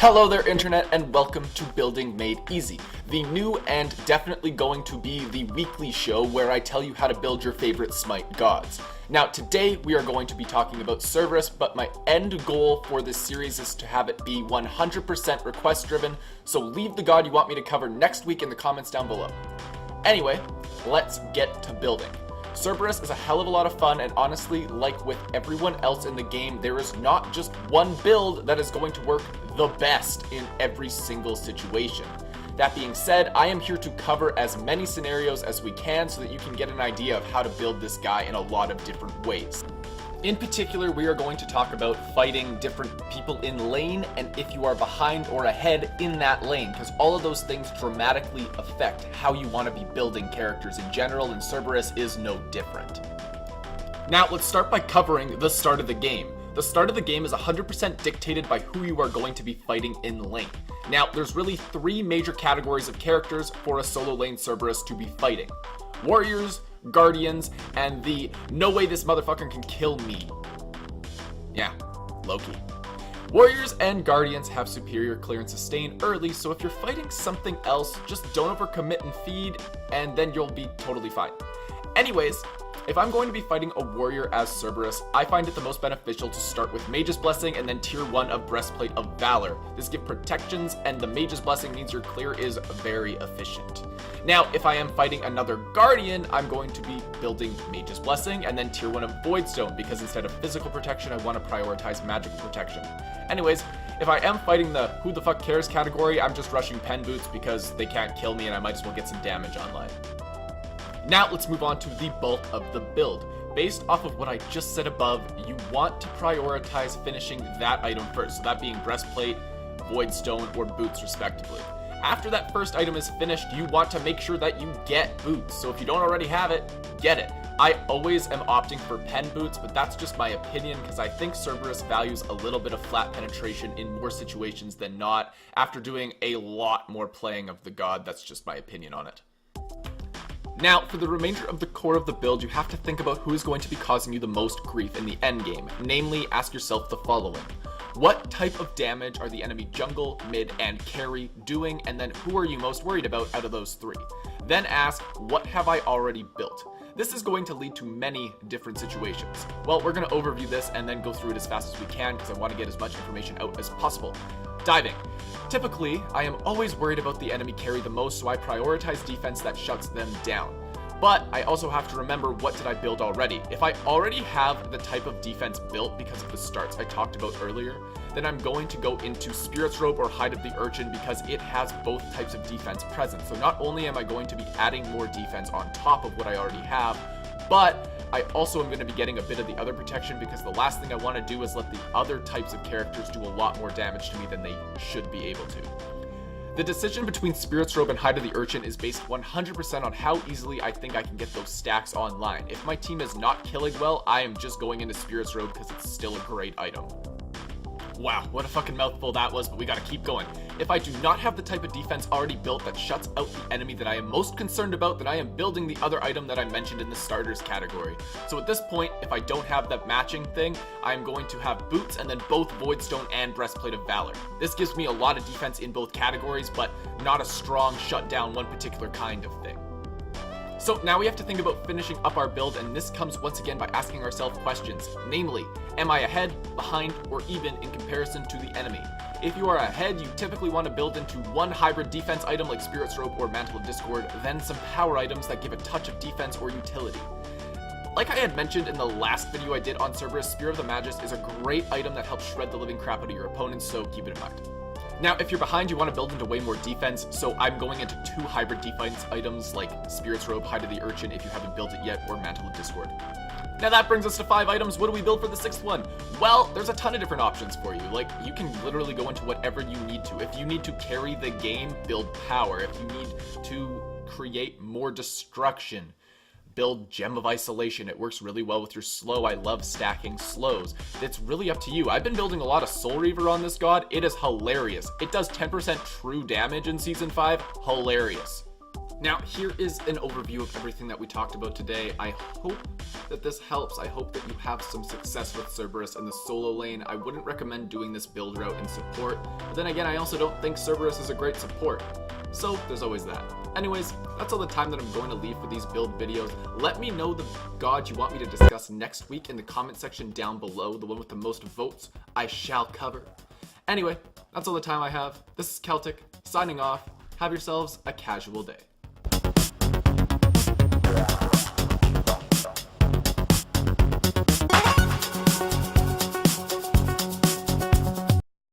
Hello there internet and welcome to Building Made Easy, the new and definitely going to be the weekly show where I tell you how to build your favorite Smite gods. Now today we are going to be talking about Cerberus, but my end goal for this series is to have it be 100% request driven, so leave the god you want me to cover next week in the comments down below. Anyway, let's get to building. Cerberus is a hell of a lot of fun, and honestly, like with everyone else in the game, there is not just one build that is going to work the best in every single situation. That being said, I am here to cover as many scenarios as we can so that you can get an idea of how to build this guy in a lot of different ways. In particular, we are going to talk about fighting different people in lane and if you are behind or ahead in that lane, because all of those things dramatically affect how you want to be building characters in general, and Cerberus is no different. Now, let's start by covering the start of the game. The start of the game is 100% dictated by who you are going to be fighting in lane. Now, there's really three major categories of characters for a solo lane Cerberus to be fighting: warriors, guardians, and the no way this motherfucker can kill me. Yeah, Loki. Warriors and guardians have superior clear and sustain early, so if you're fighting something else, just don't overcommit and feed, and then you'll be totally fine. Anyways, if I'm going to be fighting a warrior as Cerberus, I find it the most beneficial to start with Mage's Blessing and then tier 1 of Breastplate of Valor. This gives protections, and the Mage's Blessing means your clear is very efficient. Now, if I am fighting another Guardian, I'm going to be building Mage's Blessing and then tier 1 of Voidstone, because instead of physical protection, I want to prioritize magical protection. Anyways, if I am fighting the who the fuck cares category, I'm just rushing Pen Boots because they can't kill me and I might as well get some damage online. Now let's move on to the bulk of the build. Based off of what I just said above, you want to prioritize finishing that item first, so that being Breastplate, Voidstone, or Boots respectively. After that first item is finished, you want to make sure that you get Boots, so if you don't already have it, get it. I always am opting for Pen Boots, but that's just my opinion because I think Cerberus values a little bit of flat penetration in more situations than not. After doing a lot more playing of the god, that's just my opinion on it. Now, for the remainder of the core of the build, you have to think about who is going to be causing you the most grief in the endgame. Namely, ask yourself the following: what type of damage are the enemy jungle, mid, and carry doing, and then who are you most worried about out of those three? Then ask, what have I already built? This is going to lead to many different situations. Well, we're going to overview this and then go through it as fast as we can because I want to get as much information out as possible. Diving. Typically, I am always worried about the enemy carry the most, so I prioritize defense that shuts them down. But I also have to remember, what did I build already? If I already have the type of defense built because of the starts I talked about earlier, then I'm going to go into Spirit's Robe or Hide of the Urchin because it has both types of defense present. So not only am I going to be adding more defense on top of what I already have, but I also am going to be getting a bit of the other protection, because the last thing I want to do is let the other types of characters do a lot more damage to me than they should be able to. The decision between Spirit's Robe and Hide of the Urchin is based 100% on how easily I think I can get those stacks online. If my team is not killing well, I am just going into Spirit's Robe because it's still a great item. Wow, what a fucking mouthful that was, but we gotta keep going. If I do not have the type of defense already built that shuts out the enemy that I am most concerned about, then I am building the other item that I mentioned in the starters category. So at this point, if I don't have that matching thing, I am going to have Boots and then both Voidstone and Breastplate of Valor. This gives me a lot of defense in both categories, but not a strong shut down one particular kind of thing. So now we have to think about finishing up our build, and this comes once again by asking ourselves questions. Namely, am I ahead, behind, or even in comparison to the enemy? If you are ahead, you typically want to build into one hybrid defense item like Spirit's Robe or Mantle of Discord, then some power items that give a touch of defense or utility. Like I had mentioned in the last video I did on Cerberus, Spear of the Magus is a great item that helps shred the living crap out of your opponents, so keep it in mind. Now, if you're behind, you want to build into way more defense, so I'm going into 2 hybrid defense items like Spirit's Robe, Hide of the Urchin if you haven't built it yet, or Mantle of Discord. Now that brings us to 5 items. What do we build for the 6th one? Well, there's a ton of different options for you. Like, you can literally go into whatever you need to. If you need to carry the game, build power. If you need to create more destruction, build Gem of Isolation. It works really well with your slow. I love stacking slows. It's really up to you. I've been building a lot of Soul Reaver on this god. It is hilarious. It does 10% true damage in Season 5. Hilarious. Now, here is an overview of everything that we talked about today. I hope that this helps. I hope that you have some success with Cerberus in the solo lane. I wouldn't recommend doing this build route in support, but then again, I also don't think Cerberus is a great support. So there's always that. Anyways, that's all the time that I'm going to leave for these build videos. Let me know the god you want me to discuss next week in the comment section down below. The one with the most votes I shall cover. Anyway, that's all the time I have. This is Keltick, signing off. Have yourselves a casual day.